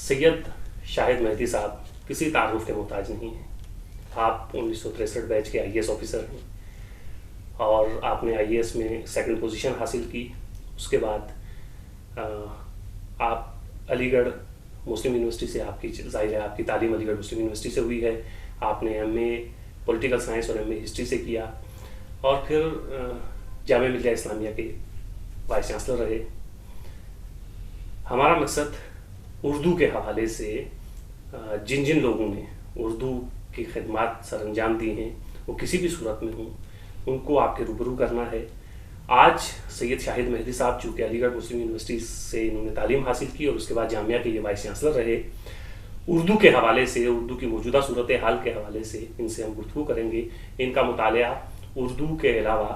سید شاہد مہدی صاحب کسی تعارف کے محتاج نہیں ہیں. آپ 1963 بیچ کے IAS آفیسر ہیں اور آپ نے IAS میں 2nd پوزیشن حاصل کی. اس کے بعد آپ علی گڑھ مسلم یونیورسٹی سے آپ کی ظاہر ہے آپ کی تعلیم علی گڑھ مسلم یونیورسٹی سے ہوئی ہے. آپ نے MA پولیٹیکل سائنس اور MA ہسٹری سے کیا اور پھر جامعہ ملیہ اسلامیہ کے وائس چانسلر رہے. ہمارا مقصد اردو کے حوالے سے جن جن لوگوں نے اردو کی خدمات سر انجام دی ہیں وہ کسی بھی صورت میں ہوں ان کو آپ کے روبرو کرنا ہے. آج سید شاہد مہدی صاحب چونکہ علی گڑھ مسلم یونیورسٹی سے انہوں نے تعلیم حاصل کی اور اس کے بعد جامعہ کے یہ وائس چانسلر رہے, اردو کے حوالے سے, اردو کی موجودہ صورتحال کے حوالے سے ان سے ہم گفتگو کریں گے. ان کا مطالعہ اردو کے علاوہ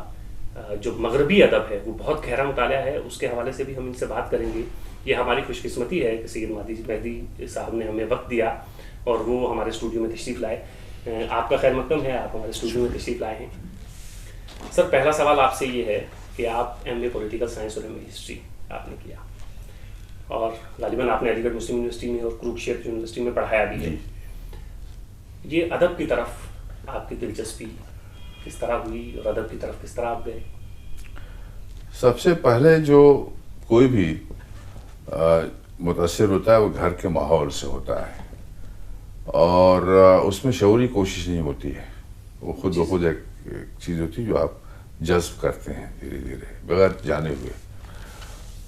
جو مغربی ادب ہے وہ بہت گہرا مطالعہ ہے, اس کے حوالے سے بھی ہم ان سے بات کریں گے. یہ ہماری خوش قسمتی ہے کہ سید مہدی صاحب نے ہمیں وقت دیا اور وہ ہمارے اسٹوڈیو میں تشریف لائے. آپ کا خیر مقدم ہے, آپ ہمارے اسٹوڈیو میں تشریف لائے ہیں. سر پہلا سوال آپ سے یہ ہے کہ آپ MA پولیٹیکل سائنس اور MA ہسٹری آپ نے کیا اور غالباً آپ نے علی گڑھ مسلم یونیورسٹی میں اور کروکشیتر یونیورسٹی میں پڑھایا بھی ہے. یہ ادب کی طرف آپ کی دلچسپی کس طرح ہوئی اور ادب کی طرف کس طرح آپ گئے؟ سب سے پہلے جو کوئی بھی متاثر ہوتا ہے وہ گھر کے ماحول سے ہوتا ہے اور اس میں شعوری کوشش نہیں ہوتی ہے, وہ خود بخود ایک چیز ہوتی ہے جو آپ جذب کرتے ہیں دھیرے دھیرے بغیر جانے ہوئے.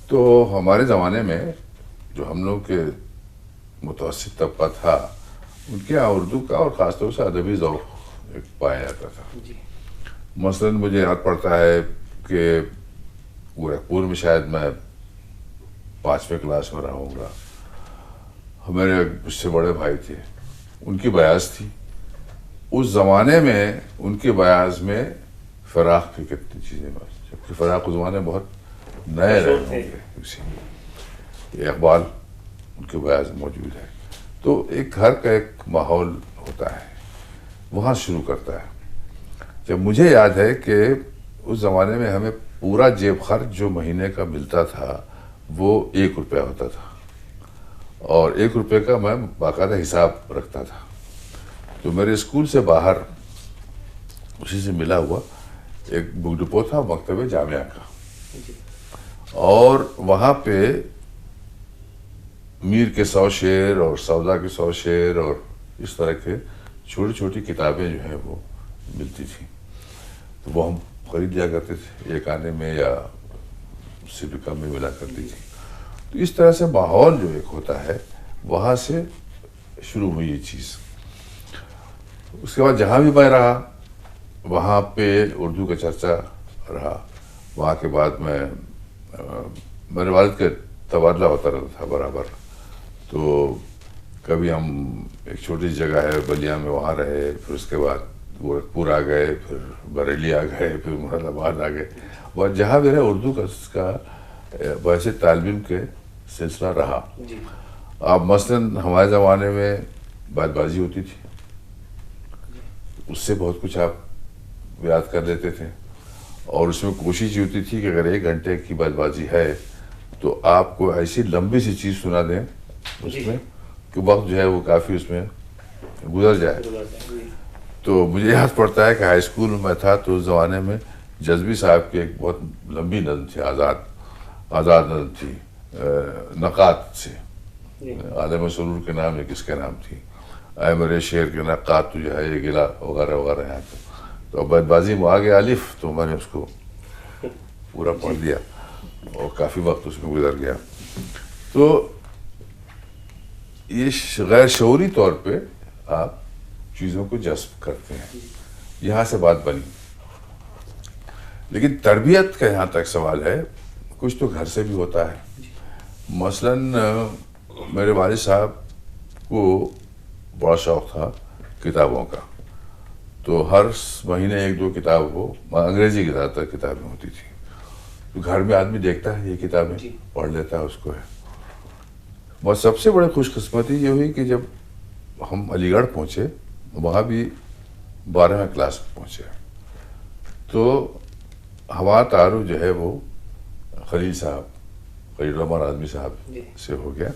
تو ہمارے زمانے میں جو ہم لوگ کے متوسط طبقہ تھا ان کے یہاں اردو کا اور خاص طور سے ادبی ذوق پایا جاتا تھا. مثلاً مجھے یاد پڑتا ہے کہ گورکھپور میں شاید میں 5ویں کلاس میں رہا ہوں گا, میرے مجھ سے بڑے بھائی تھے, ان کی بیاض تھی. اس زمانے میں ان کے بیاض میں فراق کی کتنی چیزیں بات, جبکہ فراق اس زمانے بہت نئے رہے ہوں گے. یہ اقبال ان کے بیاض میں موجود ہے. تو ایک گھر کا ایک ماحول ہوتا ہے, وہاں شروع کرتا ہے. جب مجھے یاد ہے کہ اس زمانے میں ہمیں پورا جیب خرچ جو مہینے کا ملتا تھا وہ 1 روپیہ ہوتا تھا اور 1 روپے کا میں باقاعدہ حساب رکھتا تھا. تو میرے اسکول سے باہر اسی سے ملا ہوا ایک بک ڈپو تھا مکتبہ جامعہ کا, اور وہاں پہ میر کے 100 شعر اور سودا کے 100 شعر اور اس طرح کے چھوٹی چھوٹی کتابیں جو ہیں وہ ملتی تھیں. تو وہ ہم خرید لیا کرتے تھے, 1 آنے میں یا اس سے بھی کم میں ملا کرتی تھی. تو اس طرح سے ماحول جو ایک ہوتا ہے وہاں سے شروع ہوئی یہ چیز. اس کے بعد جہاں بھی میں رہا وہاں پہ اردو کا چرچا رہا. وہاں کے بعد میرے والد کا تبادلہ ہوتا رہتا تھا برابر. تو کبھی ہم ایک چھوٹی سی جگہ ہے بلیا میں وہاں رہے, پھر اس کے بعد گورکھپور آ گئے, پھر بریلی آ گئے, پھر مراد آباد آ گئے. اور جہاں بھی رہے اردو کا ویسے طالب علم کے سلسلہ رہا. اب مثلاً ہمارے زمانے میں بات بازی ہوتی تھی, اس سے بہت کچھ آپ یاد کر لیتے تھے, اور اس میں کوشش یہ ہوتی تھی کہ اگر 1 گھنٹے کی بات بازی ہے تو آپ کو ایسی لمبی سی چیز سنا دیں اس میں کہ وقت جو ہے وہ کافی اس میں گزر جائے. تو مجھے یاد پڑتا ہے کہ ہائی اسکول میں تھا تو اس زمانے میں جذبی صاحب کی ایک بہت لمبی نظم تھی, آزاد نظم تھی, نقات سے, عالم سرور کے نام یا کس کے نام تھی, اے میرے شعر کے نقات تجھے ہے یہ گلا وغیرہ وغیرہ ہے. تو بیت بازی میں آگے الف, تو میں نے اس کو پورا پڑھ لیا اور کافی وقت اس میں گزر گیا. تو یہ غیر شعوری طور پہ آپ چیزوں کو جذب کرتے ہیں, یہاں سے بات بنی. لیکن تربیت کا یہاں تک سوال ہے, کچھ تو گھر سے بھی ہوتا ہے. مثلاً میرے والد صاحب کو بڑا شوق تھا کتابوں کا, تو ہر مہینے 1-2 کتاب وہ انگریزی کی زیادہ تر کتابیں ہوتی تھیں. تو گھر میں آدمی دیکھتا ہے یہ کتابیں پڑھ لیتا ہے, اس کو ہے. بس سب سے بڑی خوش قسمتی یہ ہوئی کہ جب ہم علی گڑھ پہنچے, وہاں بھی 12ویں کلاس میں پہنچے, تو ہمارا تعارف جو ہے وہ خلیل الرحمن آدمی صاحب سے ہو گیا.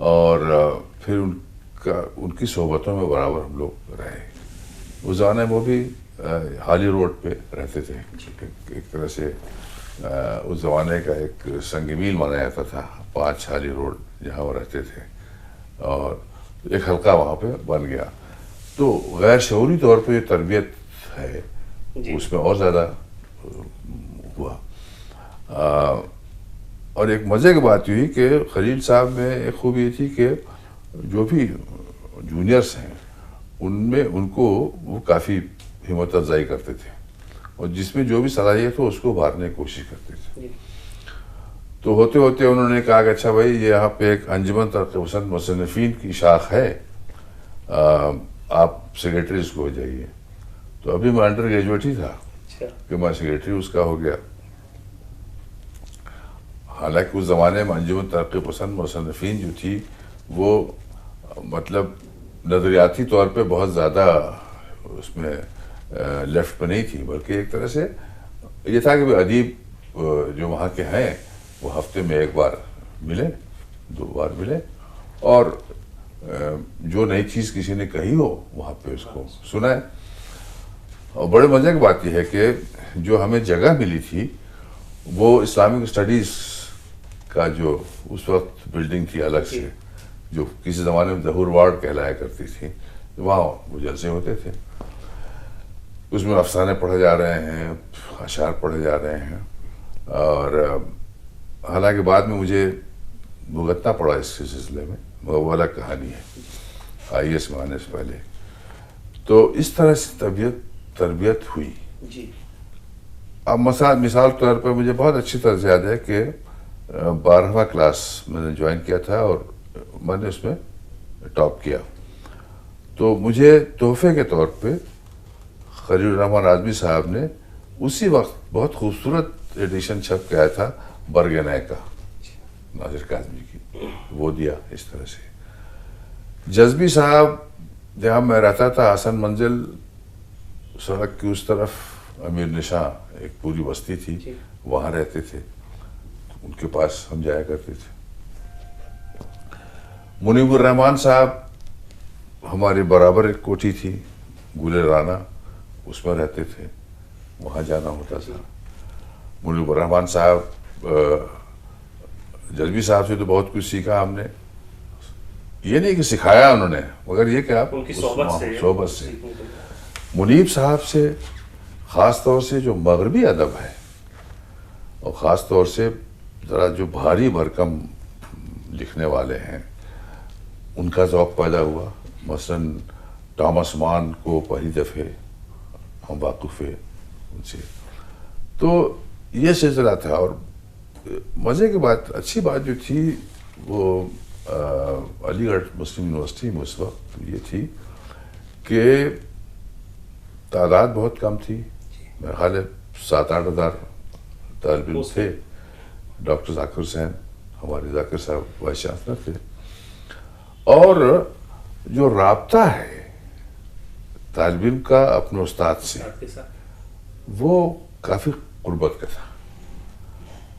اور پھر ان کی صحبتوں میں برابر ہم لوگ رہے. اس زمانے میں وہ بھی حالی روڈ پہ رہتے تھے. ایک طرح سے اس زمانے کا ایک سنگ میل مانا جاتا تھا 5 حالی روڈ جہاں وہ رہتے تھے, اور ایک حلقہ وہاں پہ بن گیا. تو غیر شعوری طور پہ جو تربیت ہے اس میں اور زیادہ ہوا. اور ایک مزے کی بات ہوئی کہ خلیل صاحب میں ایک خوبی یہ تھی کہ جو بھی جونیئرس ہیں ان کو وہ کافی ہمت افزائی کرتے تھے, اور جس میں جو بھی صلاحیت ہو اس کو ابھارنے کی کوشش کرتے تھے. تو ہوتے ہوتے انہوں نے کہا کہ اچھا بھائی یہ یہاں پہ ایک انجمن ترقی پسند مصنفین کی شاخ ہے, آپ سیکریٹری اس کو ہو جائیے. تو ابھی میں انڈر گریجویٹ ہی تھا کہ میں سیکریٹری اس کا ہو گیا. حالانکہ اس زمانے میں انجمن ترقی پسند مصنفین جو تھی وہ مطلب نظریاتی طور پہ بہت زیادہ اس میں لیفٹ پہ نہیں تھی, بلکہ ایک طرح سے یہ تھا کہ ادیب جو وہاں کے ہیں وہ ہفتے میں 1 بار ملے, 2 بار ملے, اور جو نئی چیز کسی نے کہی ہو وہاں پہ اس کو سنائے. اور بڑے مزے کی بات یہ ہے کہ جو ہمیں جگہ ملی تھی وہ اسلامک اسٹڈیز کا جو اس وقت بلڈنگ تھی الگ سے, جو کسی زمانے میں ظہور وارڈ کہلایا کرتی تھی, وہاں وہ جلسے ہوتے تھے. اس میں افسانے پڑھے جا رہے ہیں, اشعار پڑھے جا رہے ہیں, اور حالانکہ بعد میں مجھے بھگتنا پڑا اس کے سلسلے میں, مگر وہ الگ کہانی ہے IAS میں آنے سے پہلے. تو اس طرح سے تربیت ہوئی. اب مثال طور پر مجھے بہت اچھی طرح سے یاد ہے کہ 12واں کلاس میں نے جوائن کیا تھا اور میں نے اس میں ٹاپ کیا. تو مجھے تحفے کے طور پہ خلیل الرحمن اعظمی صاحب نے اسی وقت بہت خوبصورت ایڈیشن چھپ کے آیا تھا برگنائے کا, ناصر کاظمی کی, وہ دیا. اس طرح سے جذبی صاحب جہاں میں رہتا تھا حسن منزل سڑک کی اس طرف امیر نشاں ایک پوری بستی تھی, وہاں رہتے تھے, ان کے پاس ہم جایا کرتے تھے. منیب الرحمان صاحب ہماری برابر ایک کوٹھی تھی گل رانا, اس میں رہتے تھے, وہاں جانا ہوتا تھا. منیب الرحمان صاحب جذبی صاحب سے تو بہت کچھ سیکھا ہم نے, یہ نہیں کہ سکھایا انہوں نے, مگر یہ کہ آپ صحبت سے. منیب صاحب سے خاص طور سے جو مغربی ادب ہے, اور خاص طور سے ذرا جو بھاری بھرکم لکھنے والے ہیں, ان کا ذوق پیدا ہوا. مثلاً ٹامس مان کو پہلی دفعہ ہم واقف ہوئے ان سے. تو یہ سلسلہ تھا. اور مزے کی بات, اچھی بات جو تھی وہ علی گڑھ مسلم یونیورسٹی میں اس وقت یہ تھی کہ تعداد بہت کم تھی. میرے خیال ہے 7-8 ہزار طالب علم تھے. ڈاکٹر ذاکر حسین, ہمارے ذاکر صاحب وائس چانسلر تھے. اور جو رابطہ ہے طالب علم کا اپنے استاد سے وہ کافی قربت کا تھا.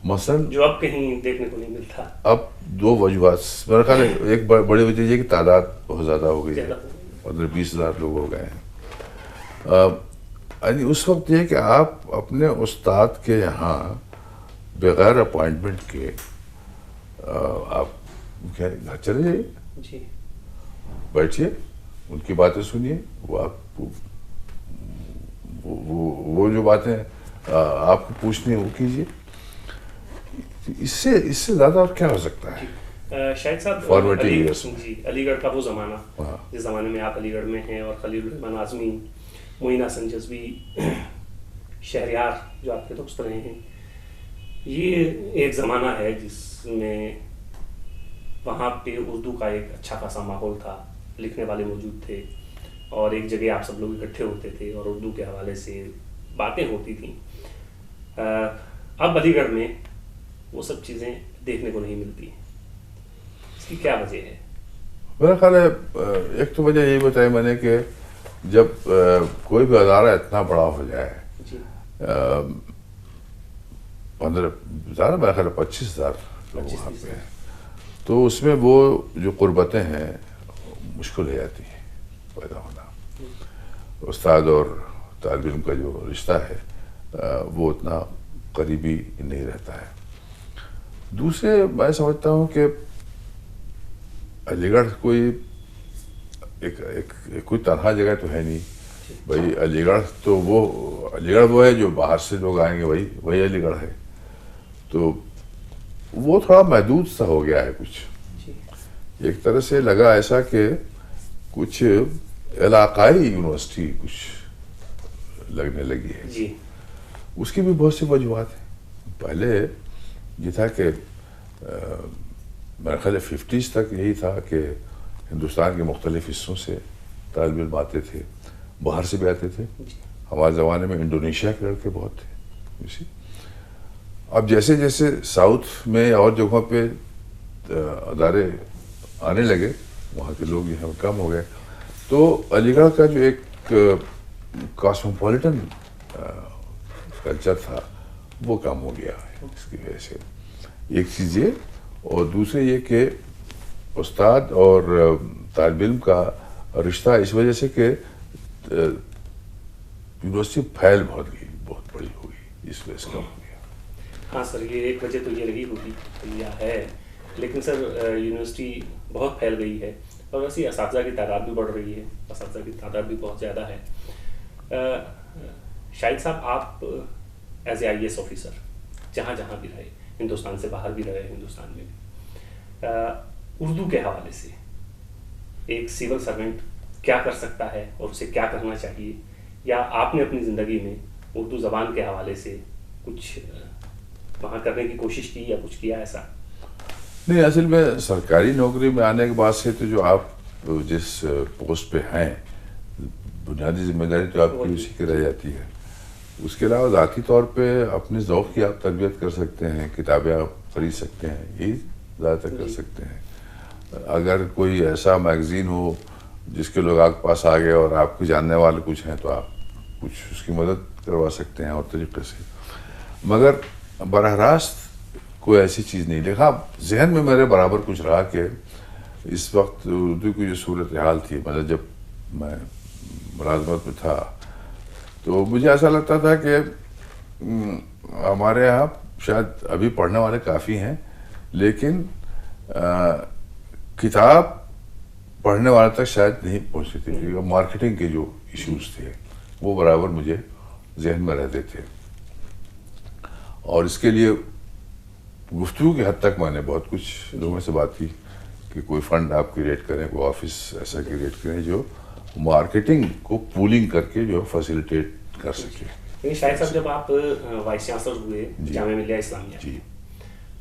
مثلاً جو اب کہیں دیکھنے کو نہیں ملتا. اب 2 وجوہات میرے خیال ہے. ایک بڑی وجہ یہ کہ تعداد بہت زیادہ ہو گئی ہے, 15-20 ہزار لوگ ہو گئے ہیں. یعنی اس وقت یہ کہ آپ اپنے استاد کے یہاں بغیر اپوائنٹمنٹ کے آپ گھر چلے جائیے, بیٹھیے, ان کی باتیں سنیے, وہ جو باتیں آپ کو پوچھنی وہ کیجیے. اس سے زیادہ اور کیا ہو سکتا ہے. شاہد صاحب, علی گڑھ کا وہ زمانہ جس زمانے میں آپ علی گڑھ میں ہیں, اور خلیل الرحمن اعظمی, معین حسن جذبی, شہریار جو آپ کے دوست رہے ہیں, یہ ایک زمانہ ہے جس میں وہاں پہ اردو کا ایک اچھا خاصا ماحول تھا, لکھنے والے موجود تھے, اور ایک جگہ آپ سب لوگ اکٹھے ہوتے تھے اور اردو کے حوالے سے باتیں ہوتی تھیں. اب علی گڑھ میں وہ سب چیزیں دیکھنے کو نہیں ملتی. اس کی کیا وجہ ہے؟ میرا خیال ہے ایک تو وجہ یہی بتائی میں نے کہ جب کوئی بھی ادارہ اتنا بڑا ہو جائے, 15,000 میرا خیال ہے 25,000 لوگ وہاں پہ ہیں, تو اس میں وہ جو قربتیں ہیں مشکل ہو جاتی ہیں پیدا ہونا. استاد اور طالب علم کا جو رشتہ ہے وہ اتنا قریبی نہیں رہتا ہے. دوسرے میں سمجھتا ہوں کہ علی گڑھ کوئی کوئی تنہا جگہ تو ہے نہیں بھائی. علی گڑھ تو علی گڑھ وہ ہے جو باہر سے لوگ آئیں گے وہی علی گڑھ ہے. تو وہ تھوڑا محدود سا ہو گیا ہے کچھ. ایک طرح سے لگا ایسا کہ کچھ علاقائی یونیورسٹی کچھ لگنے لگی ہے. اس کی بھی بہت سی وجوہات ہیں. پہلے یہ تھا کہ میرے خیال 50s تک یہی تھا کہ ہندوستان کے مختلف حصوں سے طالب علم آتے تھے, باہر سے بھی آتے تھے. ہمارے زمانے میں انڈونیشیا کے لڑکے بہت تھے. اب جیسے جیسے ساؤتھ میں اور جگہوں پہ ادارے آنے لگے وہاں کے لوگ یہاں کم ہو گئے. تو علی گڑھ کا جو ایک کاسموپولیٹن کلچر تھا وہ کم ہو گیا ہے اس کی وجہ سے. ایک چیز یہ, اور دوسرے یہ کہ استاد اور طالب علم کا رشتہ اس وجہ سے کہ یونیورسٹی پھیل بہت بڑی ہو گئی, اس وجہ سے کم ہو گیا. ہاں سر, یہ ایک وجہ تو یہ رہی ہوگی یا ہے. لیکن سر یونیورسٹی بہت پھیل گئی ہے اور ویسے اساتذہ کی تعداد بھی بڑھ رہی ہے. اساتذہ کی تعداد بھی بہت زیادہ ہے. شاہد صاحب, آپ ایز اے IAS آفیسر جہاں بھی رہے, ہندوستان سے باہر بھی رہے, ہندوستان میں بھی, اردو کے حوالے سے ایک سول سرونٹ کیا کر سکتا ہے اور اسے کیا کرنا چاہیے, یا آپ نے اپنی زندگی میں اردو زبان کے حوالے سے کچھ وہاں کرنے کی کوشش کی یا کچھ کیا ایسا؟ نہیں, اصل میں سرکاری نوکری میں آنے کے بعد سے تو جو آپ جس پوسٹ پہ ہیں بنیادی ذمہ داری تو آپ کی اسی کی رہ جاتی ہے. اس کے علاوہ ذاتی طور پہ اپنے ذوق کی آپ تربیت کر سکتے ہیں, کتابیں آپ خرید سکتے ہیں, یہی زیادہ تر کر سکتے ہیں. اگر کوئی ایسا میگزین ہو جس کے لوگ آپ کے پاس آ گئے اور آپ کے جاننے والے کچھ ہیں تو آپ کچھ اس کی مدد کروا سکتے ہیں اور طریقے سے. مگر براہ راست کوئی ایسی چیز نہیں لکھا. ذہن میں میرے برابر کچھ رہا کہ اس وقت اردو کی جو صورتحال تھی, مطلب جب میں ملازمت میں تھا تو مجھے ایسا لگتا تھا کہ ہمارے یہاں شاید ابھی پڑھنے والے کافی ہیں لیکن کتاب پڑھنے والے تک شاید نہیں پہنچتی تھی, کیونکہ مارکیٹنگ کے جو ایشوز تھے وہ برابر مجھے ذہن میں رہتے تھے. اور اس کے لیے گفتگو کی حد تک میں نے بہت کچھ لوگوں سے بات کی کہ کوئی فنڈ آپ کریٹ کریں, کوئی آفس ایسا کریٹ کریں جو مارکیٹنگ کو پولنگ کر کے جو فیسیلیٹیٹ کر سکے. شاہد صاحب, جب آپ وائس چانسلر ہوئے جامعہ ملیہ اسلامیہ,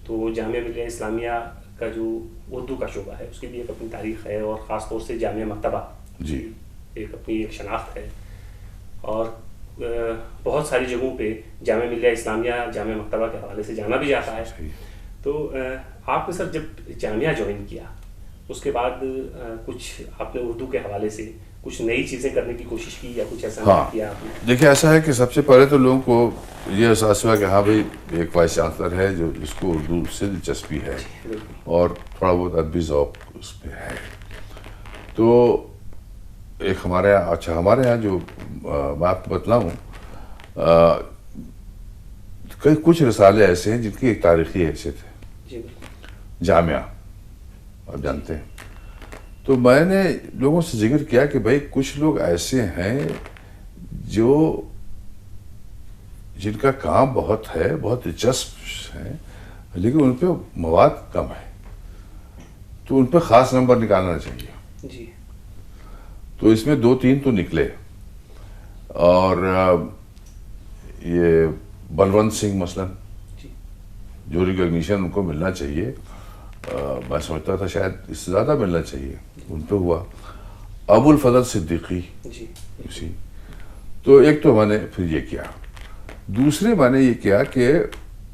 تو جامعہ ملیہ اسلامیہ کا جو اردو کا شعبہ ہے اس کی بھی ایک اپنی تاریخ ہے, اور خاص طور سے جامعہ مکتبہ ایک اپنی ایک شناخت ہے. اور بہت ساری جگہوں پہ جامعہ ملیہ اسلامیہ جامعہ مکتبہ کے حوالے سے جانا بھی جاتا ہے. تو آپ نے سر جب جامعہ جوائن کیا اس کے بعد کچھ آپ نے اردو کے حوالے سے کچھ نئی چیزیں کرنے کی کوشش کی یا کچھ ایسا نہیں کیا آپ نے؟ دیکھیں, ایسا ہے کہ سب سے پہلے تو لوگوں کو یہ احساس ہوا کہ ہاں بھائی ایک وائس چانسلر ہے جو جس کو اردو سے دلچسپی ہے اور تھوڑا بہت ادبی ذوق اس پہ ہے. تو ایک ہمارے یہاں جو میں آپ کو بتلاؤں, کچھ رسالے ایسے ہیں جن کی ایک تاریخی حیثیت ہے. جامعہ آپ جانتے ہیں, تو میں نے لوگوں سے ذکر کیا کہ بھائی کچھ لوگ ایسے ہیں جو جن کا کام بہت ہے, بہت دلچسپ ہیں, لیکن ان پہ مواد کم ہے, تو ان پہ خاص نمبر نکالنا چاہیے. تو اس میں 2-3 تو نکلے, اور یہ بلونت سنگھ مثلا جو ریکگنیشن ان کو ملنا چاہیے, میں سمجھتا تھا شاید اس سے زیادہ ملنا چاہیے, ان پہ ہوا. ابو الفضل صدیقی, تو ایک تو میں نے پھر یہ کیا. دوسرے میں نے یہ کیا کہ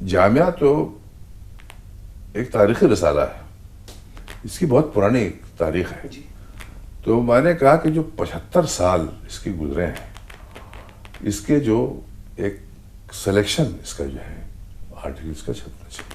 جامعہ تو ایک تاریخی رسالہ ہے, اس کی بہت پرانی تاریخ ہے. تو میں نے کہا کہ جو 75 سال اس کے گزرے ہیں, اس کے جو ایک سلیکشن اس کا جو ہے آرٹیکلس کا چھپنا چاہیے.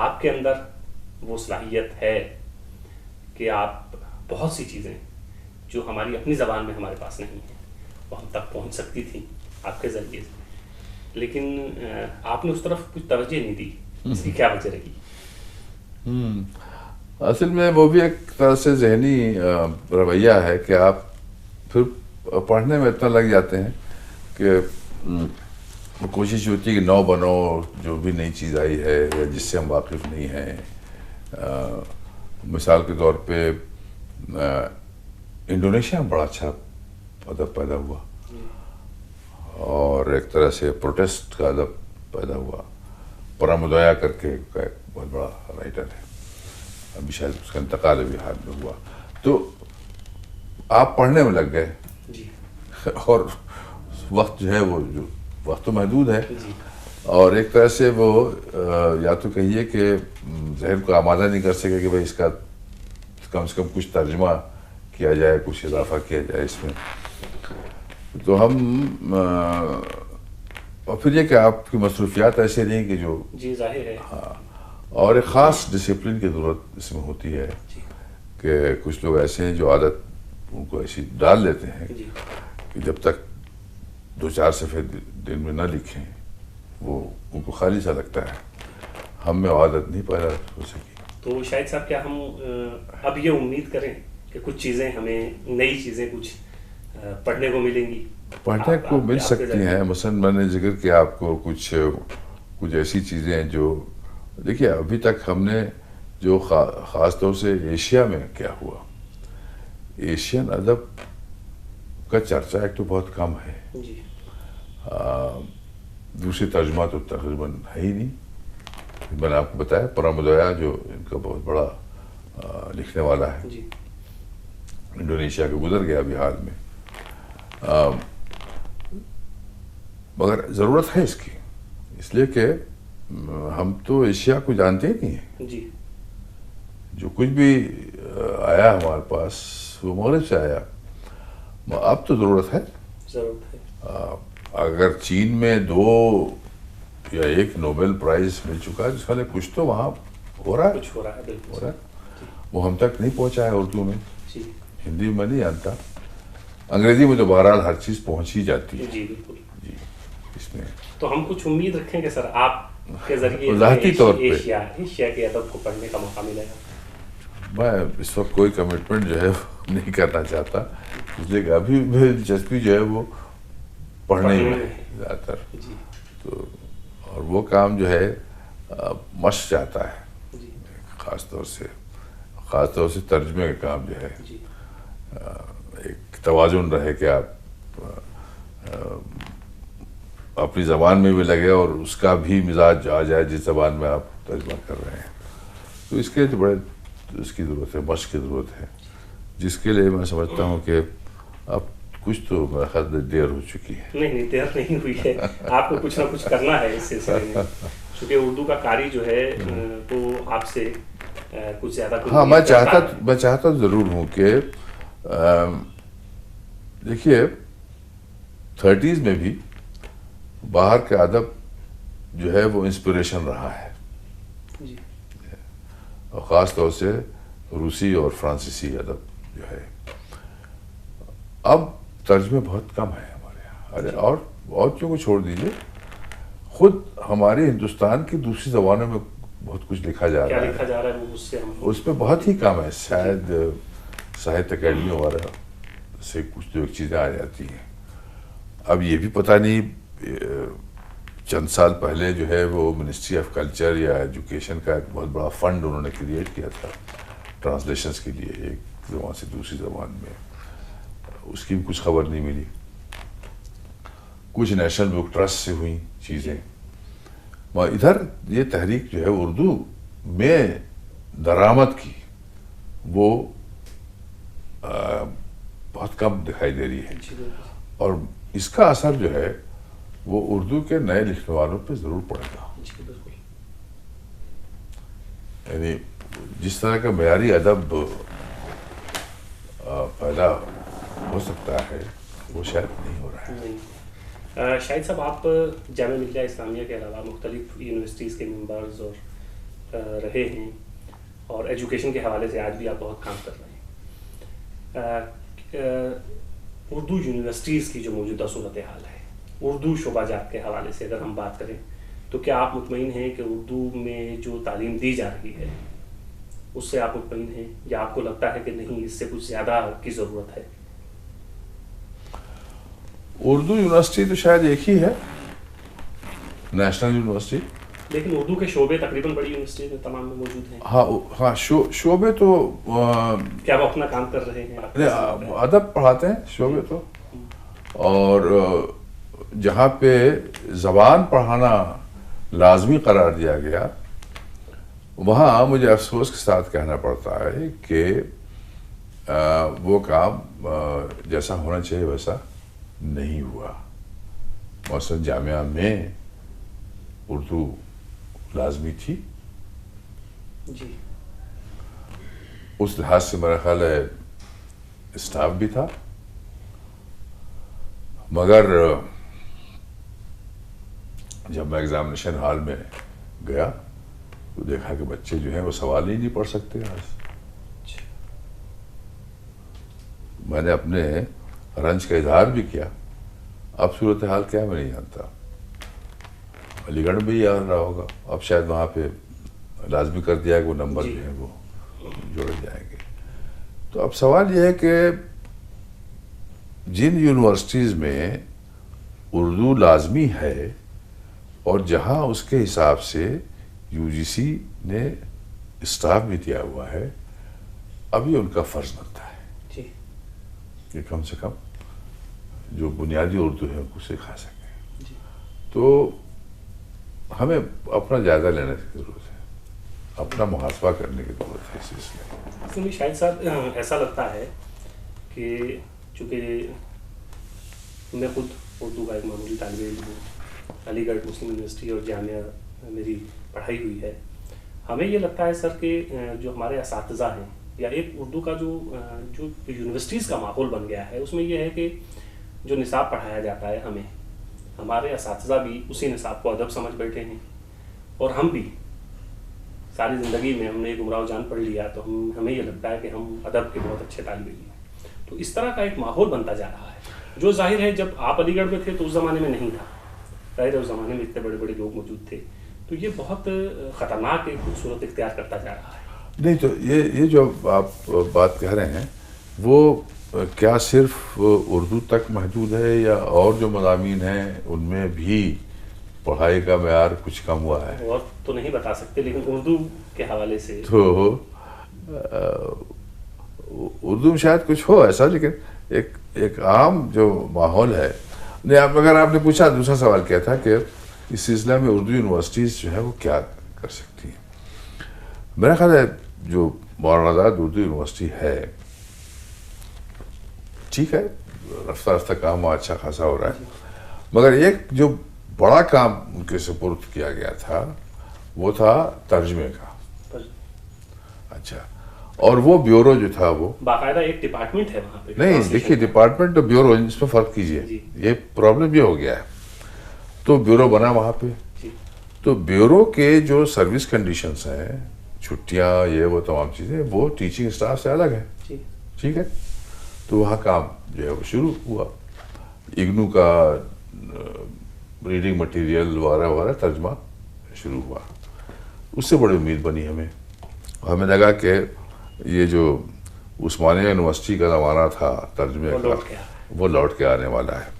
آپ کے اندر وہ صلاحیت ہے کہ آپ بہت سی چیزیں جو ہماری اپنی زبان میں ہمارے پاس نہیں ہیں وہ ہم تک پہنچ سکتی تھیں آپ کے ذریعے سے، لیکن آپ نے اس طرف کچھ توجہ نہیں دی، اس کی کیا وجہ رہی؟ اصل میں وہ بھی ایک طرح سے ذہنی رویہ ہے کہ آپ پھر پڑھنے میں اتنا لگ جاتے ہیں کہ کوشش ہوتی ہے کہ نو بنو، جو بھی نئی چیز آئی ہے یا جس سے ہم واقف نہیں ہیں. مثال کے طور پہ انڈونیشیا میں بڑا اچھا ادب پیدا ہوا، اور ایک طرح سے پروٹیسٹ کا ادب پیدا ہوا. پرامودیا کر کے ایک بہت بڑا رائٹر ہے، ابھی شاید اس کا انتقال ابھی حال میں ہوا. تو آپ پڑھنے میں لگ گئے، اور وقت جو ہے وہ وقت تو محدود ہے، اور ایک طرح سے وہ یا تو کہیے کہ ذہن کو آمادہ نہیں کر سکے کہ بھائی اس کا کم سے کم کچھ ترجمہ کیا جائے، کچھ اضافہ کیا جائے اس میں. تو ہم اور پھر یہ کہ آپ کی مصروفیات ایسے نہیں کہ جو ظاہر ہے، ہاں، اور ایک خاص ڈسپلن کی ضرورت اس میں ہوتی ہے کہ کچھ لوگ ایسے ہیں جو عادت ان کو ایسی ڈال لیتے ہیں کہ جب تک 2-4 صفحے دن میں نہ لکھیں وہ ان کو خالی سا لگتا ہے. ہم میں عادت نہیں پیدا ہو سکی. تو شاید صاحب کیا ہم اب یہ امید کریں کہ کچھ چیزیں ہمیں، نئی چیزیں کچھ پڑھنے کو ملیں گی؟ پڑھنے کو مل سکتی ہیں. مثلاً میں نے ذکر کیا آپ کو کچھ ایسی چیزیں ہیں جو دیکھیے ابھی تک ہم نے جو خاص طور سے ایشیا میں کیا ہوا، ایشین ادب کا چرچا ایک تو بہت کم ہے، دوسری ترجمہ تو تقریباً ہے ہی نہیں. میں نے آپ کو بتایا پرامودیا جو ان کا بہت بڑا لکھنے والا ہے، انڈونیشیا کے گزر گیا ابھی حال میں. مگر ضرورت ہے اس کی، اس لیے کہ ہم تو ایشیا کو جانتے ہی نہیں ہیں. جو کچھ بھی آیا ہمارے پاس وہ مغرب سے آیا. اب تو ضرورت ہے. اگر چین میں 2 یا 1 نوبل پرائز مل چکا ہے، جس میں کچھ تو وہاں ہو رہا ہے، وہ ہم تک نہیں پہنچا ہے. اردو میں، ہندی میں نہیں جانتا، انگریزی میں تو بہرحال ہر چیز پہنچ ہی جاتی ہے. جی اس میں تو ہم کچھ امید رکھیں کہ سر آپ کے ذریعے ذاتی طور پہ ایشیا کے ادب کو پڑھنے کا موقع ملے گا. میں اس وقت کوئی کمٹمنٹ جو ہے نہیں کرنا چاہتا، اس لیے کہ ابھی میری دلچسپی جو ہے وہ پڑھنے میں ہے زیادہ تر. تو اور وہ کام جو ہے مشق چاہتا ہے، خاص طور سے ترجمے کا کام جو ہے ایک توازن رہے کہ آپ اپنی زبان میں بھی لگے اور اس کا بھی مزاج آ جائے جس زبان میں آپ ترجمہ کر رہے ہیں. تو اس کے بڑے اس کی ضرورت ہے، مشق کی ضرورت ہے، جس کے لیے میں سمجھتا ہوں کہ اب کچھ تو میرا خیال دیر ہو چکی ہے. نہیں دیر نہیں ہوئی ہے، آپ کو کچھ نہ کچھ کرنا ہے اس سلسلے میں، کیونکہ اردو کا قاری جو ہے وہ آپ سے کچھ زیادہ. ہاں میں چاہتا ضرور ہوں کہ دیکھیے 30s میں بھی باہر کا ادب جو ہے وہ انسپریشن رہا ہے، اور خاص طور سے روسی اور فرانسیسی ادب جو ہے. اب ترجمے بہت کم ہیں ہمارے یہاں، اور کیوں کو چھوڑ دیجیے، خود ہمارے ہندوستان کی دوسری زبانوں میں بہت کچھ لکھا جا رہا ہے، اس پہ بہت ہی کم ہے. شاید ساہتیہ اکیڈمی وغیرہ سے کچھ جو چیزیں آ جاتی ہیں. اب یہ بھی پتہ نہیں، چند سال پہلے جو ہے وہ منسٹری آف کلچر یا ایجوکیشن کا ایک بہت بڑا فنڈ انہوں نے کریٹ کیا تھا ٹرانسلیشنز کے لیے، ایک زبان سے دوسری زبان میں. اس کی بھی کچھ خبر نہیں ملی. کچھ نیشنل بک ٹرسٹ سے ہوئی چیزیں. ادھر یہ تحریک جو ہے اردو میں درآمد کی وہ بہت کم دکھائی دے رہی ہے، اور اس کا اثر جو ہے وہ اردو کے نئے لکھنے والوں پہ ضرور پڑے گا. یعنی جس طرح کا معیاری ادب پیدا ہو سکتا ہے وہ شاید نہیں ہو رہا ہے. شاہد صاحب، آپ جامعہ ملیہ اسلامیہ کے علاوہ مختلف یونیورسٹیز کے ممبرز اور رہے ہیں اور ایجوکیشن کے حوالے سے آج بھی آپ بہت کام کر رہے ہیں. اردو یونیورسٹیز کی جو موجودہ صورتحال ہے اردو شعبہ جات کے حوالے سے اگر ہم بات کریں تو کیا آپ مطمئن ہیں کہ اردو میں جو تعلیم دی جا رہی ہے اس سے آپ مطمئن ہیں یا آپ کو لگتا ہے کہ نہیں اس سے کچھ زیادہ کی ضرورت ہے؟ اردو یونیورسٹی تو شاید ایک ہی ہے، نیشنل یونیورسٹی، لیکن اردو کے شعبے تقریباً بڑی یونیورسٹی میں تمام میں موجود ہیں. ہاں شعبے تو کیا وہ اپنا کام کر رہے ہیں؟ ادب پڑھاتے ہیں شعبے تو، اور جہاں پہ زبان پڑھانا لازمی قرار دیا گیا وہاں مجھے افسوس کے ساتھ کہنا پڑتا ہے کہ وہ کام جیسا ہونا چاہیے ویسا نہیں ہوا. مثلاً جامعہ میں اردو لازمی تھی، جی اس لحاظ سے میرا خیال ہے اسٹاف بھی تھا، مگر جب میں ایگزامینیشن ہال میں گیا تو دیکھا کہ بچے جو ہیں وہ سوال ہی نہیں پڑھ سکتے. آج میں نے اپنے رنج کا اظہار بھی کیا. اب صورتحال کیا میں نہیں جانتا، علی گڑھ میں ہی آ رہا ہوگا، اب شاید وہاں پہ لازمی کر دیا ہے کہ وہ نمبر جو ہیں وہ جوڑے جائیں گے. تو اب سوال یہ ہے کہ جن یونیورسٹیز میں اردو لازمی ہے اور جہاں اس کے حساب سے یو جی سی نے اسٹاف بھی دیا ہوا ہے، ابھی ان کا فرض بنتا ہے کہ کم سے کم جو بنیادی اردو ہے ان کو سکھا سکیں. تو ہمیں اپنا جائزہ لینے کی ضرورت ہے، اپنا محاسبہ کرنے کی ضرورت ہے اس سلسلے میں. شاہد صاحب ایسا لگتا ہے کہ چونکہ میں خود اردو کا ایک معمولی طالب علم ہوں، علی گڑھ مسلم یونیورسٹی اور جامعہ میری پڑھائی ہوئی ہے، ہمیں یہ لگتا ہے سر کہ جو ہمارے اساتذہ ہیں یا ایک اردو کا جو یونیورسٹیز کا ماحول بن گیا ہے اس میں یہ ہے کہ جو نصاب پڑھایا جاتا ہے ہمارے اساتذہ بھی اسی نصاب کو ادب سمجھ بیٹھے ہیں، اور ہم بھی ساری زندگی میں ہم نے گمراہ جان پڑھ لیا تو ہمیں یہ لگتا ہے کہ ہم ادب کے بہت اچھے طالب علم ہیں. تو اس طرح کا ایک ماحول بنتا جا رہا ہے جو ظاہر ہے جب آپ علی گڑھ میں تھے تو اس زمانے میں نہیں تھا. ظاہر ہے اس زمانے میں اتنے بڑے بڑے لوگ موجود تھے، تو یہ بہت خطرناک ایک صورت اختیار کرتا جا رہا ہے. نہیں تو یہ جو آپ بات کہہ رہے ہیں وہ کیا صرف اردو تک محدود ہے یا اور جو مضامین ہیں ان میں بھی پڑھائی کا معیار کچھ کم ہوا ہے؟ اور تو نہیں بتا سکتے، لیکن اردو کے حوالے سے تو اردو میں شاید کچھ ہو ایسا، لیکن ایک عام جو ماحول ہے. نہیں اگر آپ نے پوچھا، دوسرا سوال کیا تھا کہ اس سلسلہ میں اردو یونیورسٹیز جو ہے وہ کیا کر سکتی ہیں. میرا خیال ہے جو مولانا آزاد اردو یونیورسٹی ہے ٹھیک ہے، رفتہ رفتہ کام اچھا خاصا ہو رہا ہے، مگر ایک جو بڑا کام ان کے سپرد کیا گیا تھا وہ تھا ترجمے کا. اچھا، اور وہ بیورو جو تھا وہ باقاعدہ ایک ڈپارٹمنٹ ہے وہاں پہ. نہیں دیکھیے، ڈپارٹمنٹ اور بیورو اس میں فرق کیجیے. یہ پرابلم یہ ہو گیا ہے، تو بیورو بنا وہاں پہ، تو بیورو کے جو سروس کنڈیشنز ہیں، چھٹیاں یہ وہ تمام چیزیں، وہ ٹیچنگ اسٹاف سے الگ ہے. ٹھیک ہے، تو وہاں کام جو ہے وہ شروع ہوا. اگنو کا ریڈنگ مٹیریل وغیرہ وغیرہ ترجمہ شروع ہوا. اس سے بڑی امید بنی ہمیں لگا کہ یہ جو عثمانیہ یونیورسٹی کا زمانہ تھا ترجمے کا وہ لوٹ کے آنے والا ہے.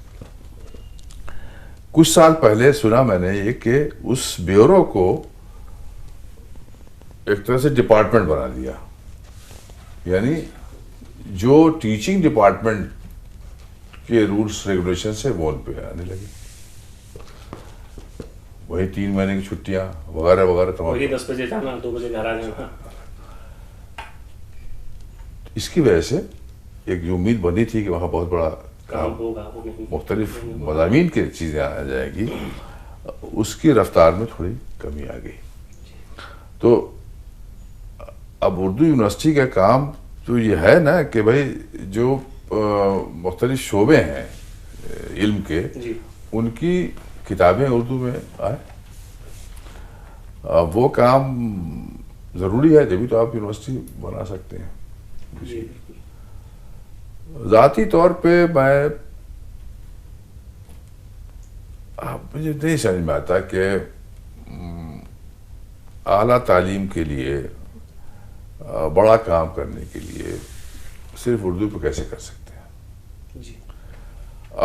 کچھ سال پہلے سنا میں نے یہ کہ اس بیورو کو ایک طرح سے ڈپارٹمنٹ بنا دیا، یعنی جو ٹیچنگ ڈپارٹمنٹ کے رولز ریگولیشن سے وہ ان پہ آنے لگے. وہی 3 مہینے کی چھٹیاں وغیرہ وغیرہ تمام، وہی 10 بجے جانا 2 بجے گھر آ جانا. اس کی وجہ سے ایک جو امید بنی تھی کہ وہاں بہت بڑا کام ہوگا، مختلف مضامین کی چیزیں آ جائے گی، اس کی رفتار میں تھوڑی کمی آ گئی. تو اب اردو یونیورسٹی کا کام تو یہ ہے نا کہ بھائی جو مختلف شعبے ہیں علم کے ان کی کتابیں اردو میں آئے. وہ کام ضروری ہے جبھی تو آپ یونیورسٹی بنا سکتے ہیں. جی بالکل. ذاتی طور پہ میں مجھے نہیں سمجھ میں آتا کہ اعلیٰ تعلیم کے لیے بڑا کام کرنے کے لیے صرف اردو پہ کیسے کر سکتے ہیں. جی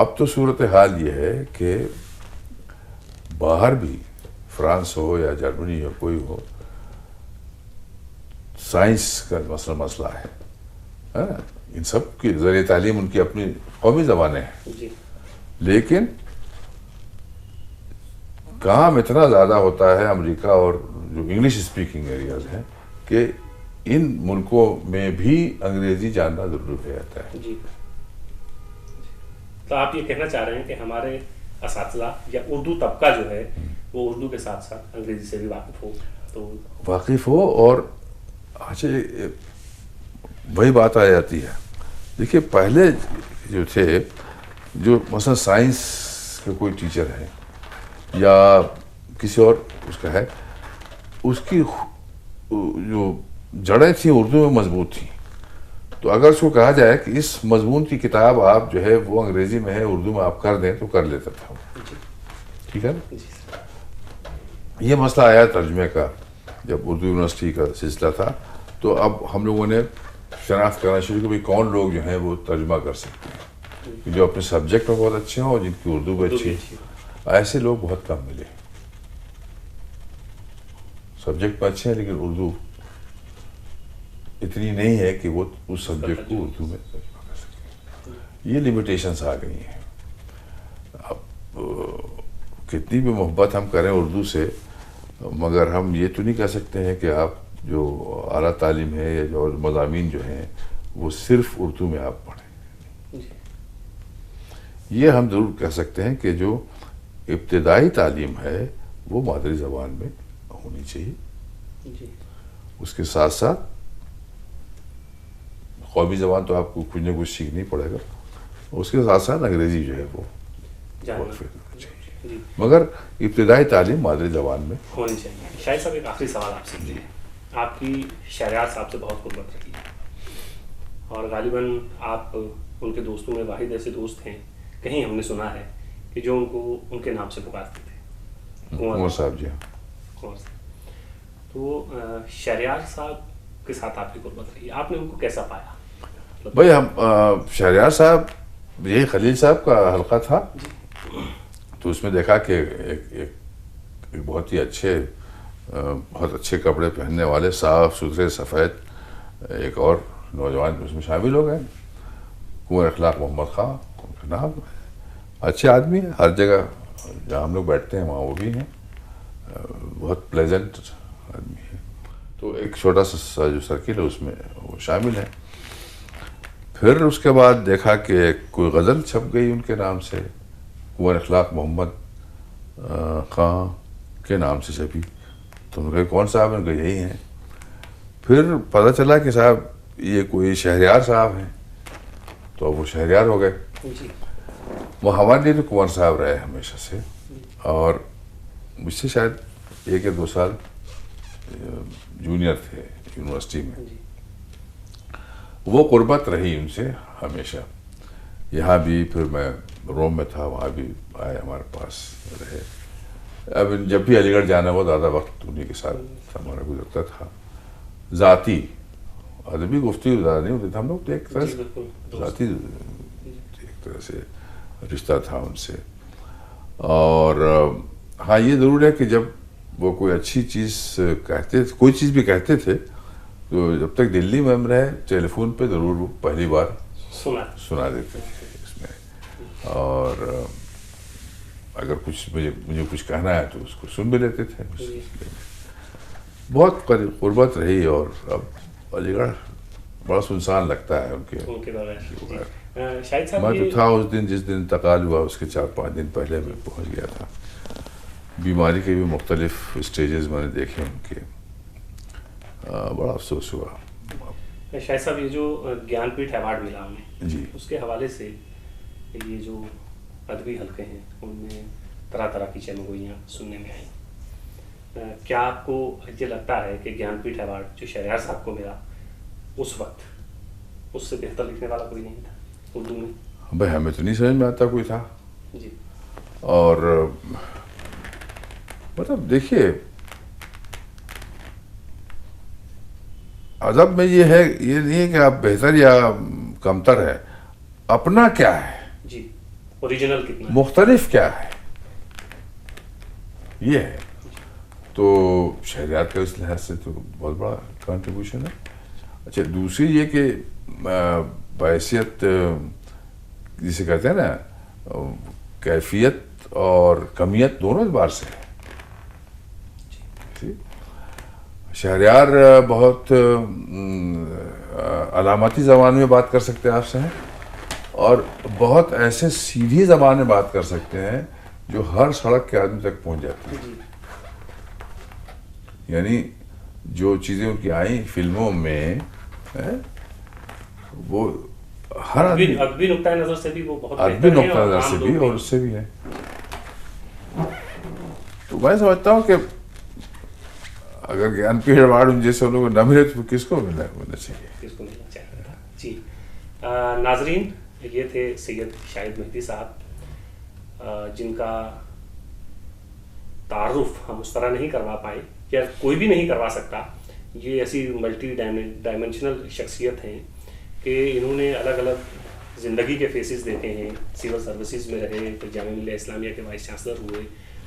اب تو صورتحال یہ ہے کہ باہر بھی فرانس ہو یا جرمنی ہو کوئی ہو سائنس کا مسئلہ ہے. ان سب کی ذریعہ تعلیم ان کی اپنی قومی زبانیں ہیں جی لیکن کام اتنا زیادہ ہوتا ہے امریکہ اور جو انگلش اسپیکنگ ایریاز ہیں کہ ان ملکوں میں بھی انگریزی جاننا ضروری ہو جاتا ہے. جی. تو آپ یہ کہنا چاہ رہے ہیں کہ ہمارے اساتذہ یا اردو طبقہ جو ہے وہ اردو کے ساتھ ساتھ انگریزی سے بھی واقف ہو تو واقف ہو. اور اچھا وہی بات آ جاتی ہے. دیکھیے پہلے جو تھے جو مثلا سائنس کے کوئی ٹیچر ہے یا کسی اور اس کا ہے اس کی جو جڑیں تھیں اردو میں مضبوط تھیں تو اگر اس کو کہا جائے کہ اس مضمون کی کتاب آپ جو ہے وہ انگریزی میں ہے اردو میں آپ کر دیں تو کر لیتا تھا. ٹھیک ہے نا. یہ مسئلہ آیا ترجمے کا جب اردو یونیورسٹی کا سلسلہ تھا تو اب ہم لوگوں نے شناخت کرنا شروع کی بھائی کون لوگ جو ہیں وہ ترجمہ کر سکتے ہیں جو اپنے سبجیکٹ میں بہت اچھے ہوں اور جن کی اردو بھی اچھی ہے. ایسے لوگ بہت کم ملے. سبجیکٹ میں اچھے ہیں لیکن اردو اتنی نہیں ہے کہ وہ اس سبجیکٹ کو اردو میں ترجمہ کر سکیں. یہ لمیٹیشنس آ گئی ہیں. اب کتنی بھی محبت ہم کریں اردو سے مگر ہم یہ تو نہیں کہہ سکتے ہیں کہ آپ جو اعلیٰ تعلیم ہے یا جو مضامین جو ہیں وہ صرف اردو میں آپ پڑھیں. یہ ہم ضرور کہہ سکتے ہیں کہ جو ابتدائی تعلیم ہے وہ مادری زبان میں ہونی چاہیے. اس کے ساتھ ساتھ قومی زبان تو آپ کو کچھ نہ کچھ سیکھنا ہی پڑے گا. اس کے ساتھ ساتھ انگریزی جو ہے وہ چاہیے مگر ابتدائی تعلیم مادری زبان میں ہونی چاہیے. شاہد صاحب ایک آخری سوال آپ سے ہے. آپ کی شہریار صاحب سے بہت قربت رہی ہے اور غالباً آپ ان کے دوستوں میں واحد ایسے دوست ہیں کہیں ہم نے سنا ہے کہ جو ان کو ان کے نام سے پکارتے تھے. کنور صاحب. جی کنور صاحب. تو شہریار صاحب کے ساتھ آپ کی قربت رہی ہے. آپ نے ان کو کیسا پایا؟ بھائی ہم شہریار صاحب یہی خلیل صاحب کا حلقہ تھا تو اس میں دیکھا کہ ایک بہت ہی بہت اچھے کپڑے پہننے والے صاف ستھرے سفید ایک اور نوجوان اس میں شامل ہو گئے. کنور اخلاق محمد خان ان کا نام. اچھے آدمی ہیں. ہر جگہ جہاں ہم لوگ بیٹھتے ہیں وہاں وہ بھی ہیں. بہت پلیزنٹ آدمی ہے. تو ایک چھوٹا سا جو سرکل ہے اس میں وہ شامل ہے. پھر اس کے بعد دیکھا کہ کوئی غزل چھپ گئی ان کے نام سے کنور اخلاق محمد خان کے نام سے چھپی. تو انہوں نے کہا کون صاحب ہیں؟ کہ یہی ہیں. پھر پتہ چلا کہ صاحب یہ کوئی شہریار صاحب ہیں تو وہ شہریار ہو گئے. وہ ہمارے لیے تو کنور صاحب رہے ہمیشہ سے اور مجھ سے شاید 1 یا 2 سال جونیئر تھے یونیورسٹی میں. وہ قربت رہی ان سے ہمیشہ. یہاں بھی پھر میں روم میں تھا وہاں بھی آئے ہمارے پاس رہے. اب جب بھی علی گڑھ جانا ہوا زیادہ وقت انہیں کے ساتھ ہمارا گزرتا تھا. ذاتی ادبی گفتگو زیادہ نہیں ہوتی تھی. ہم لوگ تو ایک طرح سے ذاتی ایک طرح سے رشتہ تھا ان سے. اور ہاں یہ ضرور ہے کہ جب وہ کوئی اچھی چیز کہتے تھے کوئی چیز بھی کہتے تھے تو جب تک دلی میں ہم رہے ٹیلی فون پہ ضرور وہ پہلی بار سنا دیتے تھے اس میں. اور اگر کچھ مجھے کچھ کہنا ہے تو اس کو سن بھی لیتے تھے. بہت قربت رہی. اور اب علی گڑھ بڑا سنسان لگتا ہے ان کے بغیر. میں تو تھا اس دن جس دن انتقال ہوا اس کے 4-5 دن پہلے میں پہنچ گیا تھا. بیماری کے بھی مختلف اسٹیجز میں نے دیکھے ان کے. بڑا افسوس ہوا. شاہد صاحب یہ جو گیان پیٹھ ایوارڈ ملا ہمیں جی اس کے حوالے سے یہ جو ادبی حلقے ہیں ان میں طرح طرح کی چمگوئیاں سننے میں آئیں. کیا آپ کو یہ لگتا ہے کہ گیان پیٹھ ایوارڈ جو شہریار صاحب کو ملا اس وقت اس سے بہتر لکھنے والا کوئی نہیں تھا اردو میں؟ بھائی ہمیں تو نہیں سمجھ میں آتا کوئی تھا. جی. اور مطلب دیکھیے ادب میں یہ ہے، یہ نہیں ہے کہ آپ بہتر یا کمتر ہے، اپنا کیا ہے، جی اوریجنل کتنا ہے؟ مختلف کیا ہے، یہ ہے. تو شہریار کا اس لحاظ سے تو بہت بڑا کنٹریبیوشن ہے. اچھا دوسری یہ کہ بحیثیت جسے کہتے ہیں نا کیفیت اور کمیت دونوں اعتبار سے ہے. شہریار بہت علامتی زبان میں بات کر سکتے ہیں آپ سے، اور بہت ایسے سیدھی زبان میں بات کر سکتے ہیں جو ہر سڑک کے آدمی تک پہنچ جاتی ہے. یعنی جو چیزیں ان کی آئیں فلموں میں وہ ہر ادبی نقطۂ نظر سے بھی وہ بہت ادبی نقطۂ نظر سے بھی اور اس سے بھی ہے. تو میں سمجھتا ہوں کہ اگر گیان پیٹھ ایوارڈ ان جیسے لوگوں کو نہ ملے تو کس کو ملنا چاہیے؟ کس کو ملنا چاہیے تھا. جی ناظرین، یہ تھے سید شاہد مہدی صاحب جن کا تعارف ہم اس طرح نہیں کروا پائے یا کوئی بھی نہیں کروا سکتا. یہ ایسی ملٹی ڈائمنشنل شخصیت ہیں کہ انہوں نے الگ الگ زندگی کے فیسز دیکھے ہیں. سول سروسز میں رہے، پھر جامعہ ملیہ اسلامیہ کے وائس چانسلر ہوئے،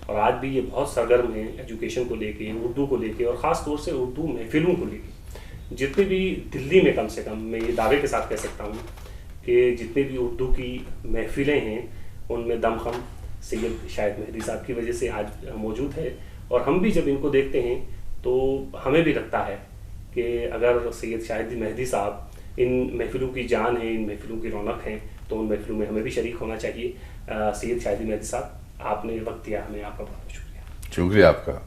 اور آج بھی یہ بہت سرگرم ہیں ایجوکیشن کو لے کے، اردو کو لے کے، اور خاص طور سے اردو محفلوں کو لے کے. جتنے بھی دلی میں کم سے کم میں یہ دعوے کے ساتھ کہہ سکتا ہوں کہ جتنے بھی اردو کی محفلیں ہیں ان میں دم خم سید شاہد مہدی صاحب کی وجہ سے آج موجود ہے. اور ہم بھی جب ان کو دیکھتے ہیں تو ہمیں بھی لگتا ہے کہ اگر سید شاہد مہدی صاحب ان محفلوں کی جان ہیں، ان محفلوں کی رونق ہیں، تو ان محفلوں میں ہمیں بھی شریک ہونا چاہیے. سید شاہد مہدی صاحب، آپ نے وقت دیا ہمیں، آپ کا بہت بہت شکریہ. شکریہ آپ کا.